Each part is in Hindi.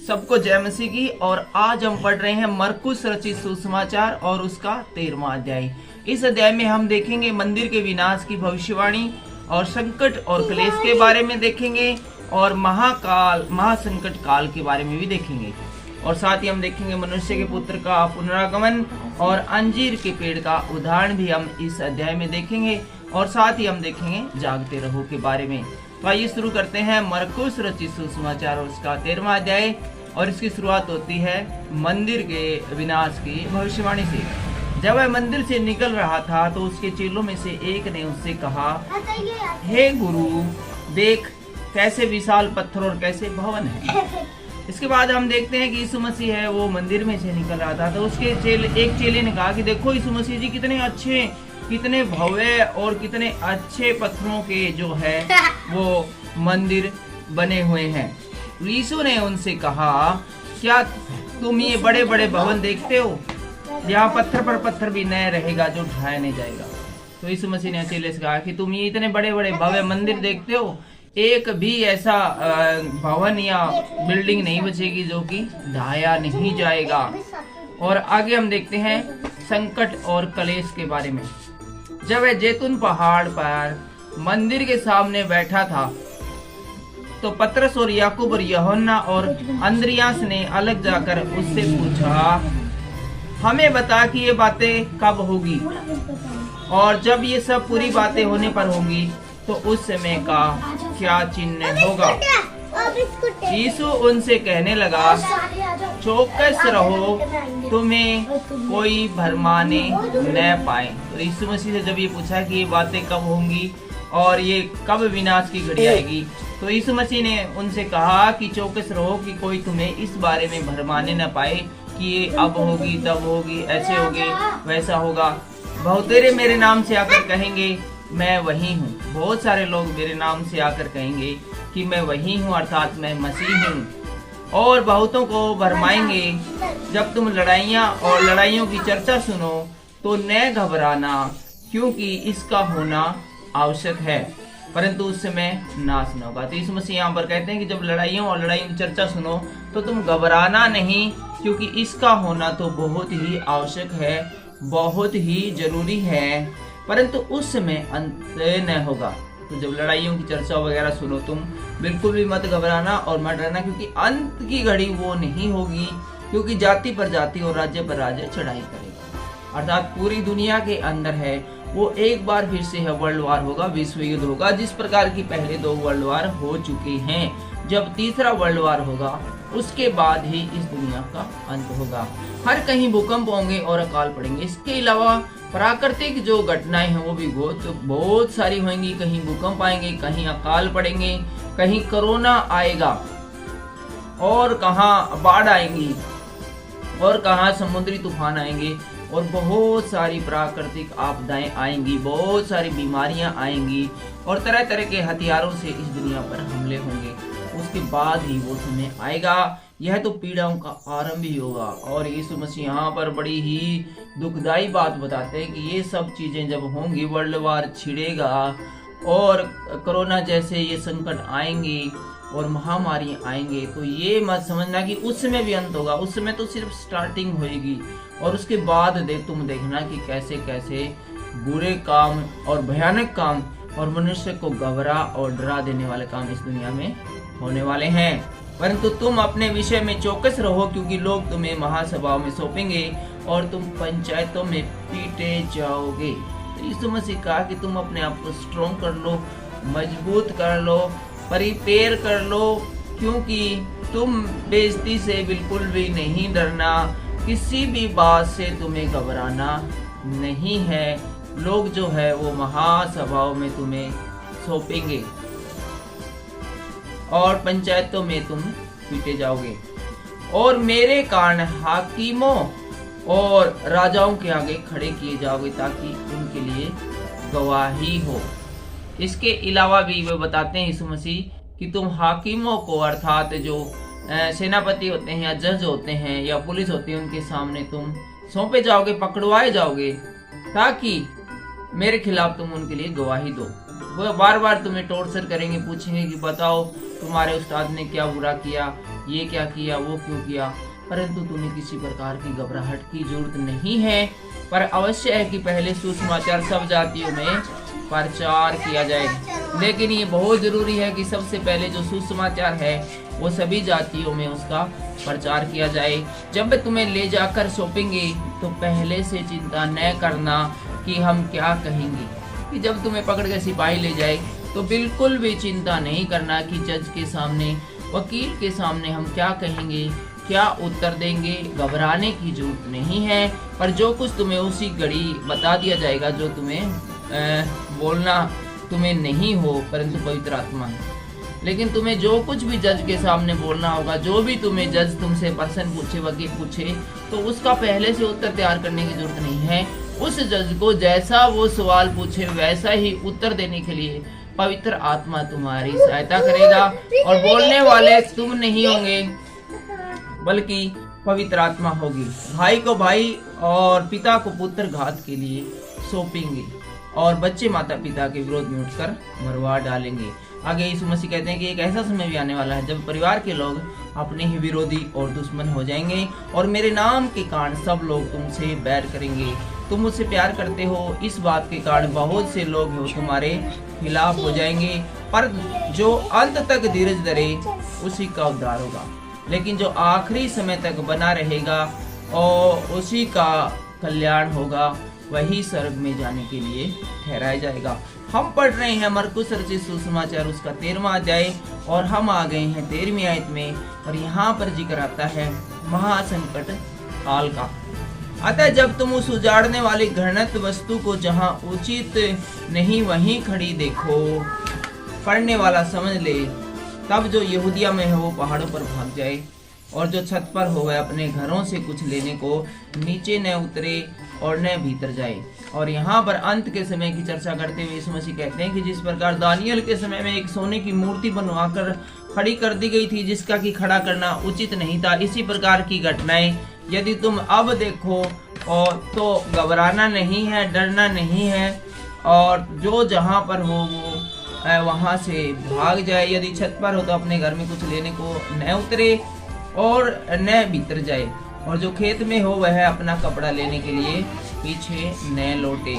सबको जय मसीह की। और आज हम पढ़ रहे हैं मरकुस रचित सुसमाचार और उसका 13वां अध्याय। इस अध्याय में हम देखेंगे मंदिर के विनाश की भविष्यवाणी और संकट और क्लेश के बारे में देखेंगे और महासंकट काल के बारे में भी देखेंगे। और साथ ही हम देखेंगे मनुष्य के पुत्र का पुनरागमन और अंजीर के पेड़ का उदाहरण भी हम इस अध्याय में देखेंगे। और साथ ही हम देखेंगे जागते रहो के बारे में। तो आइए शुरू करते हैं मरकुस रचित सुसमाचार और उसका 13वां अध्याय। और इसकी शुरुआत होती है मंदिर के विनाश की भविष्यवाणी से। जब वह मंदिर से निकल रहा था तो उसके चेलों में से एक ने उससे कहा, हे गुरु, देख कैसे विशाल पत्थर और कैसे भवन है। इसके बाद हम देखते हैं कि यीशु मसीह है वो मंदिर में से निकल रहा था तो उसके एक चेले ने कहा कि देखो यीशु मसीह जी कितने अच्छे, कितने भव्य और कितने अच्छे पत्थरों के जो है वो मंदिर बने हुए हैं। यीशु ने उनसे कहा, क्या तुम ये बड़े बड़े भवन देखते हो? यहाँ पत्थर पर पत्थर भी नया रहेगा जो ढाया नहीं जाएगा। तो यीशु मसीह ने चेले से कहा कि तुम ये इतने बड़े बड़े भव्य मंदिर देखते हो, एक भी ऐसा भवन या बिल्डिंग नहीं बचेगी जो कि ढाया नहीं जाएगा। और आगे हम देखते हैं संकट और क्लेश के बारे में। जब वह जैतून पहाड़ पर मंदिर के सामने बैठा था तो पतरस और याकूब और यूहन्ना और अंद्रियास ने अलग जाकर उससे पूछा, हमें बता कि ये बातें कब होगी और जब ये सब पूरी बातें होने पर होंगी तो उस समय का क्या चिन्ह होगा। यीशु उनसे कहने लगा, चौकस रहो, तुम्हें कोई भरमाने न पाए। तो यीशु मसीह से जब ये पूछा कि ये बातें कब होंगी और ये कब विनाश की घड़ी आएगी, तो यीशु मसीह ने उनसे कहा कि चौकस रहो कि कोई तुम्हें इस बारे में भरमाने न पाए कि ये अब होगी, तब होगी, ऐसे होगी, वैसा होगा। बहुतेरे मेरे नाम से आकर कहेंगे मैं वही हूँ। बहुत सारे लोग मेरे नाम से आकर कहेंगे कि मैं वही हूँ, अर्थात मैं मसीह हूँ। और बहुतों को भरमाएंगे। जब तुम लड़ाइयाँ और लड़ाइयों की चर्चा सुनो तो न घबराना, क्योंकि इसका होना आवश्यक है, परंतु उस समय नाश न होगा। तो यीशु मसीह यहाँ पर कहते हैं कि जब लड़ाइयों और लड़ाइयों की चर्चा सुनो तो तुम घबराना नहीं, क्योंकि इसका होना तो बहुत ही आवश्यक है, बहुत ही जरूरी है, परंतु उस समय अंत न होगा। तो जब लड़ाइयों की चर्चा वगैरह सुनो तुम बिल्कुल भी मत घबराना और मत डरना, क्योंकि अंत की घड़ी वो नहीं होगी, क्योंकि जाति पर जाति और राज्य पर राज्य चढ़ाई करेगा। अर्थात पूरी दुनिया के अंदर है वो एक बार फिर से है वर्ल्ड वार होगा, विश्व युद्ध होगा, जिस प्रकार की पहले 2 वर्ल्ड वार हो चुके हैं। जब तीसरा वर्ल्ड वार होगा उसके बाद ही इस दुनिया का अंत होगा। हर कहीं भूकंप होंगे और अकाल पड़ेंगे। इसके अलावा प्राकृतिक जो घटनाएं हैं वो भी बहुत सारी होंगी। कहीं भूकंप आएंगे, कहीं अकाल पड़ेंगे, कहीं कोरोना आएगा, और कहाँ बाढ़ आएंगी, और कहाँ समुद्री तूफान आएंगे, और बहुत सारी प्राकृतिक आपदाएं आएंगी, बहुत सारी बीमारियां आएंगी, और तरह तरह के हथियारों से इस दुनिया पर हमले होंगे। उसके बाद ही वो समय आएगा। यह तो पीड़ाओं का आरंभ ही होगा। और यीशु मसीह यहाँ पर बड़ी ही दुखदाई बात बताते हैं कि ये सब चीजें जब होंगी, वर्ल्ड वार छिड़ेगा और कोरोना जैसे ये संकट आएंगे और महामारी आएंगे, तो ये मत समझना कि उस समय भी अंत होगा। उस समय तो सिर्फ स्टार्टिंग होगी, और उसके बाद तुम देखना कि कैसे कैसे बुरे काम और भयानक काम और मनुष्य को घबरा और डरा देने वाले काम इस दुनिया में होने वाले हैं। परंतु तुम अपने विषय में चौकस रहो, क्योंकि लोग तुम्हें महासभाओं में सौंपेंगे और तुम पंचायतों में पीटे जाओगे। तो यीशु मसीह कहा कि तुम अपने आप को स्ट्रॉन्ग कर लो, मजबूत कर लो, प्रिपेयर कर लो, क्योंकि तुम बेइज्जती से बिल्कुल भी नहीं डरना, किसी भी बात से तुम्हें घबराना नहीं है। लोग जो है वो महासभाओं में तुम्हें सौंपेंगे और पंचायतों में तुम पीटे जाओगे, और मेरे कारण हाकिमों और राजाओं के आगे खड़े किए जाओगे ताकि उनके लिए गवाही हो। इसके अलावा भी वे बताते हैं यीशु मसीह कि तुम हाकिमों को, अर्थात जो सेनापति होते हैं या जज होते हैं या पुलिस होती है, उनके सामने तुम सौंपे जाओगे, पकड़वाए जाओगे, ताकि मेरे खिलाफ तुम उनके लिए गवाही दो। वो बार बार तुम्हें टॉर्चर करेंगे, पूछेंगे कि बताओ तुम्हारे उस्ताद ने क्या बुरा किया, ये क्या किया, वो क्यों किया। परंतु तुम्हें किसी प्रकार की घबराहट की जरूरत नहीं है, पर अवश्य है कि पहले सुसमाचार सब जातियों में प्रचार किया जाए। लेकिन ये बहुत जरूरी है कि सबसे पहले जो सुसमाचार है वो सभी जातियों में उसका प्रचार किया जाए। जब तुम्हें ले जाकर सौंपेंगे तो पहले से चिंता न करना कि हम क्या कहेंगे। कि जब तुम्हें पकड़ के सिपाही ले जाए तो बिल्कुल भी चिंता नहीं करना कि जज के सामने, वकील के सामने हम क्या कहेंगे, क्या उत्तर देंगे। घबराने की जरूरत नहीं है, पर जो कुछ तुम्हें उसी घड़ी बता दिया जाएगा, जो तुम्हें बोलना तुम्हें नहीं हो परंतु पवित्र आत्मा है। लेकिन तुम्हें जो कुछ भी जज के सामने बोलना होगा, जो भी तुम्हें जज तुमसे प्रश्न पूछे, वकील पूछे, तो उसका पहले से उत्तर तैयार करने की जरूरत नहीं है। उस जज को जैसा वो सवाल पूछे वैसा ही उत्तर देने के लिए पवित्र आत्मा तुम्हारी सहायता करेगा। और बोलने वाले तुम नहीं होंगे बल्कि पवित्र आत्मा होगी। भाई को भाई और पिता को पुत्र घात के लिए सौंपेंगे और बच्चे माता पिता के विरोध में उठकर मरवा डालेंगे। आगे यीशु मसीह कहते हैं कि एक ऐसा समय भी आने वाला है जब परिवार के लोग अपने ही विरोधी और दुश्मन हो जाएंगे और मेरे नाम के कारण सब लोग तुमसे बैर करेंगे। तुम मुझसे प्यार करते हो, इस बात के कारण बहुत से लोग हो तुम्हारे खिलाफ हो जाएंगे, पर जो अंत तक धीरज धरे उसी का उद्धार होगा। लेकिन जो आखिरी समय तक बना रहेगा और उसी का कल्याण होगा, वही स्वर्ग में जाने के लिए ठहराया जाएगा। हम पढ़ रहे हैं मरकुस रचित सुसमाचार उसका 13वां अध्याय और हम आ गए हैं 13वीं आयत में। और यहाँ पर जिक्र आता है महासंकट काल का। अतः जब तुम उस उजाड़ने वाली घृणित वस्तु को जहाँ उचित नहीं वहीं खड़ी देखो, पढ़ने वाला समझ ले, तब जो यहूदिया में है वो पहाड़ों पर भाग जाए और जो छत पर हो वह अपने घरों से कुछ लेने को नीचे न उतरे और न भीतर जाए। और यहाँ पर अंत के समय की चर्चा करते हुए यीशु मसीह कहते हैं कि जिस प्रकार दानियल के समय में एक सोने की मूर्ति बनवाकर खड़ी कर दी गई थी जिसका कि खड़ा करना उचित नहीं था, इसी प्रकार की घटनाएं यदि तुम अब देखो और तो घबराना नहीं है, डरना नहीं है, और जो जहाँ पर हो वो वहां से भाग जाए। यदि छत पर हो तो अपने घर में कुछ लेने को न उतरे और न भीतर जाए, और जो खेत में हो वह अपना कपड़ा लेने के लिए पीछे न लौटे।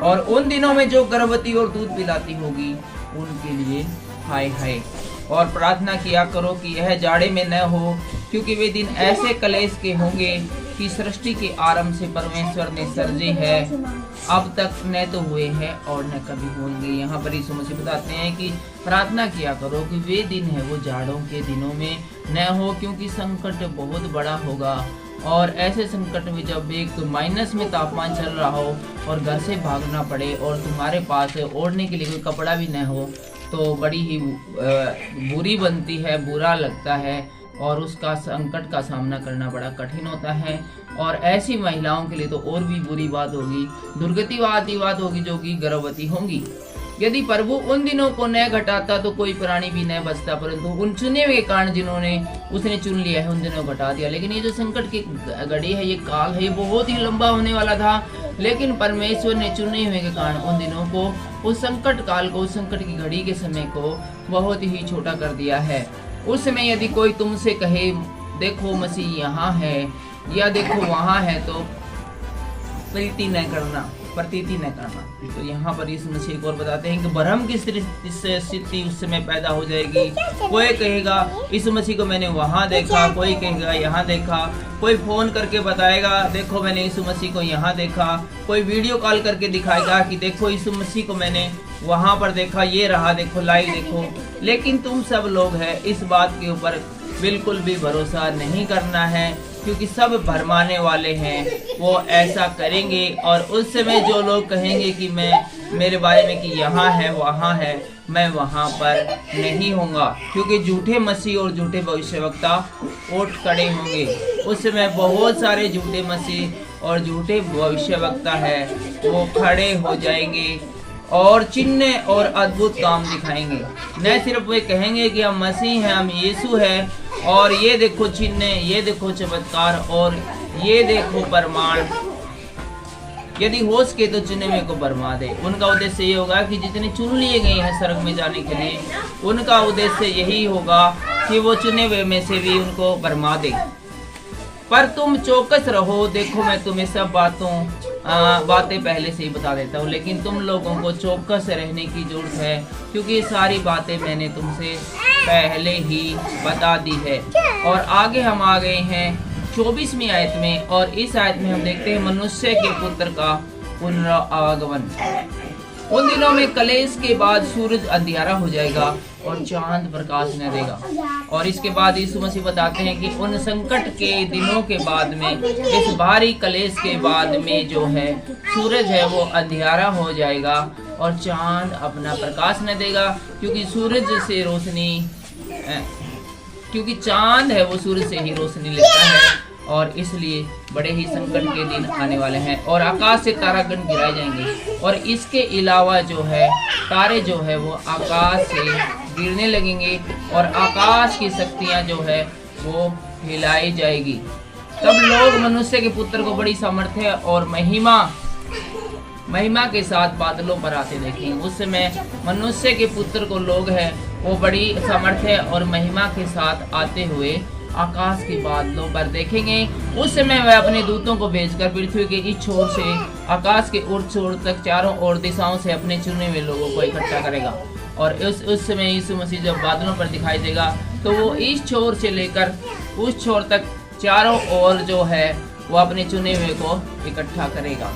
और उन दिनों में जो गर्भवती और दूध पिलाती होगी उनके लिए हाय हाय। और प्रार्थना किया करो कि यह जाड़े में न हो, क्योंकि वे दिन ऐसे कलेश के होंगे कि सृष्टि के आरंभ से परमेश्वर ने सर्जे है, अब तक न तो हुए हैं और न कभी होंगे। यहाँ पर यीशु मसीह बताते हैं कि प्रार्थना किया करो कि वे दिन है वो जाड़ों के दिनों में न हो, क्योंकि संकट बहुत बड़ा होगा। और ऐसे संकट में जब एक माइनस में तापमान चल रहा हो और घर से भागना पड़े और तुम्हारे पास ओढ़ने के लिए कोई कपड़ा भी न हो, तो बड़ी ही बुरी बनती है, बुरा लगता है और उसका संकट का सामना करना बड़ा कठिन होता है। और ऐसी महिलाओं के लिए तो और भी बुरी बात होगी, दुर्गतिवादी बात होगी, जो कि गर्भवती होंगी। यदि प्रभु उन दिनों को न घटाता तो कोई प्राणी भी न बचता, परंतु उन चुने हुए कारण जिन्होंने उसने चुन लिया है उन दिनों को घटा दिया। लेकिन ये जो संकट की घड़ी है, ये काल है, ये बहुत ही लंबा होने वाला था, लेकिन परमेश्वर ने चुने हुए के कारण उन दिनों को, उस संकट काल को, उस संकट की घड़ी के समय को बहुत ही छोटा कर दिया है। उस समय यदि कोई तुमसे कहे देखो मसीह यहाँ है या देखो वहाँ है, तो प्रतीति न करना। तो यहाँ पर इस मसीह को और बताते हैं कि भ्रम की स्थिति उस समय पैदा हो जाएगी। कोई कहेगा इस मसीह को मैंने वहाँ देखा, कोई कहेगा यहाँ देखा, कोई फोन करके बताएगा देखो मैंने यीशु मसीह को यहाँ देखा, कोई वीडियो कॉल करके दिखाएगा कि देखो यीशु मसीह को मैंने वहाँ पर देखा, ये रहा देखो, लाइव देखो। लेकिन तुम सब लोग हैं, इस बात के ऊपर बिल्कुल भी भरोसा नहीं करना है, क्योंकि सब भरमाने वाले हैं, वो ऐसा करेंगे। और उस समय जो लोग कहेंगे कि मैं मेरे बारे में कि यहाँ है वहाँ है, मैं वहाँ पर नहीं होऊंगा, क्योंकि झूठे मसीह और झूठे भविष्यवक्ता उठ खड़े होंगे। उस समय बहुत सारे झूठे मसीह और झूठे भविष्यवक्ता है, वो खड़े हो जाएंगे और चिन्ह और अद्भुत काम दिखाएंगे। न सिर्फ वे कहेंगे कि हम मसीह हैं, हम यीशु हैं, और ये देखो चिन्ह, ये देखो चमत्कार और ये देखो प्रमाण, यदि हो सके तो चुने हुए को बरमा दे। उनका उद्देश्य ये होगा कि जितने चुन लिए गए हैं स्वर्ग में जाने के लिए, उनका उद्देश्य यही होगा कि वो चुने हुए में से भी उनको बरमा दे। पर तुम चौकस रहो, देखो मैं तुम्हें सब बातें पहले से ही बता देता हूँ, लेकिन तुम लोगों को चौकस रहने की जरूरत है, क्योंकि ये सारी बातें मैंने तुमसे पहले ही बता दी है। और आगे हम आ गए हैं 24वीं आयत में, और इस आयत में हम देखते हैं मनुष्य के पुत्र का पुनरागमन। उन दिनों में कलेश के बाद सूरज अंधियारा हो जाएगा और चांद प्रकाश न देगा। और इसके बाद यीशु मसीह बताते हैं कि उन संकट के दिनों के बाद में, इस भारी कलेश के बाद में जो है सूरज है वो अंधियारा हो जाएगा और चांद अपना प्रकाश न देगा, क्योंकि सूरज से रोशनी, क्योंकि चांद है वो सूरज से ही रोशनी लेता है। और इसलिए बड़े ही संकट के दिन आने वाले हैं और आकाश से तारागण गिराए जाएंगे। और इसके अलावा जो है तारे जो है वो आकाश से गिरने लगेंगे और आकाश की शक्तियां जो है वो हिलाई जाएगी। तब लोग मनुष्य के पुत्र को बड़ी सामर्थ्य और महिमा के साथ बादलों पर आते देखेंगे। उस समय मनुष्य के पुत्र को लोग है वो बड़ी सामर्थ्य और महिमा के साथ आते हुए आकाश के बादलों पर देखेंगे। उस समय वह अपने दूतों को भेजकर पृथ्वी के इस छोर से आकाश के उस छोर तक चारों ओर दिशाओं से अपने चुने हुए लोगों को इकट्ठा करेगा। और उस समय यीशु मसीह जब बादलों पर दिखाई देगा तो वो इस छोर से लेकर उस छोर तक चारों ओर जो है वो अपने चुने हुए को इकट्ठा करेगा।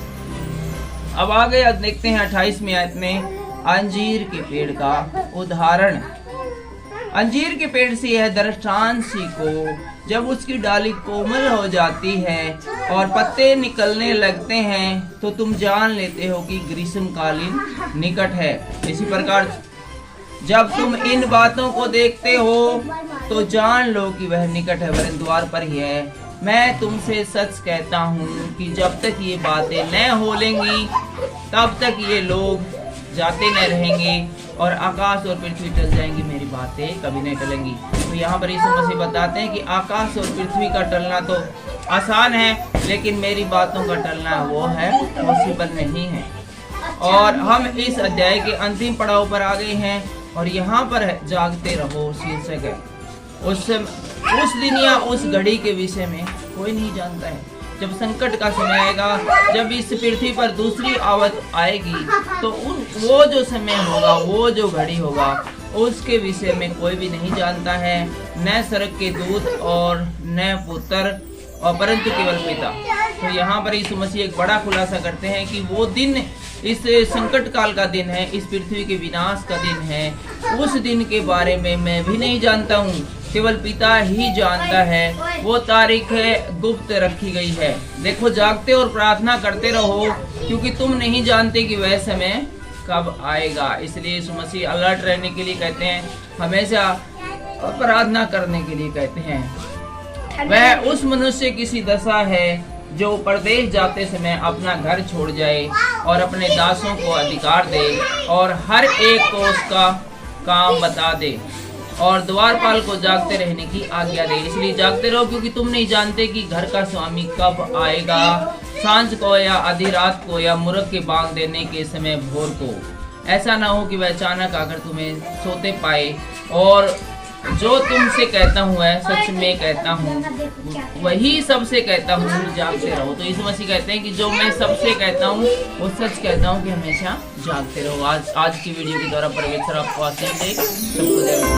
अब आगे देखते हैं 28वीं आयत में अंजीर के पेड़ का उदाहरण। अंजीर के पेड़ से यह दृष्टांत सीखो, जब उसकी डाली कोमल हो जाती है और पत्ते निकलने लगते हैं तो तुम जान लेते हो कि ग्रीष्मकालीन निकट है। इसी प्रकार जब तुम इन बातों को देखते हो तो जान लो कि वह निकट है, वरन द्वार पर ही है। मैं तुमसे सच कहता हूँ कि जब तक ये बातें न हो लेंगी तब तक ये लोग जाते न रहेंगे और आकाश और पृथ्वी टल जाएंगी, मेरी बातें कभी नहीं टलेंगी। तो यहाँ पर यीशु मसीह बताते हैं कि आकाश और पृथ्वी का टलना तो आसान है, लेकिन मेरी बातों का टलना वो है पॉसिबल नहीं है। और हम इस अध्याय के अंतिम पड़ाव पर आ गए हैं और यहाँ पर जागते रहो शीर्षक है। उस दिन या उस घड़ी के विषय में कोई नहीं जानता है। जब संकट का समय आएगा, जब इस पृथ्वी पर दूसरी आवत आएगी, तो वो जो समय होगा, वो जो घड़ी होगा, उसके विषय में कोई भी नहीं जानता है, न स्वर्ग के दूत और न पुत्र और परंतु केवल पिता। तो यहाँ पर यीशु मसीह एक बड़ा खुलासा करते हैं कि वो दिन इस संकट काल का दिन है, इस पृथ्वी के विनाश का दिन है। उस दिन के बारे में मैं भी नहीं जानता हूँ, केवल पिता ही जानता है। वो तारीख है गुप्त रखी गई है। देखो, जागते और प्रार्थना करते रहो, क्योंकि तुम नहीं जानते कि वह समय कब आएगा। इसलिए यीशु मसीह अलर्ट रहने के लिए कहते हैं, हमेशा प्रार्थना करने के लिए कहते हैं। वह उस मनुष्य की सी दशा है जो परदेश जाते समय अपना घर छोड़ जाए और अपने दासों को अधिकार दे और हर एक को उसका काम बता दे और द्वारपाल को जागते रहने की आज्ञा दे। इसलिए जागते रहो, क्योंकि तुम नहीं जानते कि घर का स्वामी कब आएगा, सांझ को या आधी रात को या मुर्ग के बांग देने के समय भोर को। ऐसा ना हो कि वह अचानक आकर तुम्हें सोते पाए। और जो तुमसे कहता हूँ वह सच में कहता हूँ, वही सबसे कहता हूँ, जागते रहो। तो यीशु मसीह कहते हैं कि जो मैं सबसे कहता हूँ वो सच कहता हूँ कि हमेशा जागते रहो। आज की वीडियो के द्वारा परमेश्वर आपको आशीष दे। सबको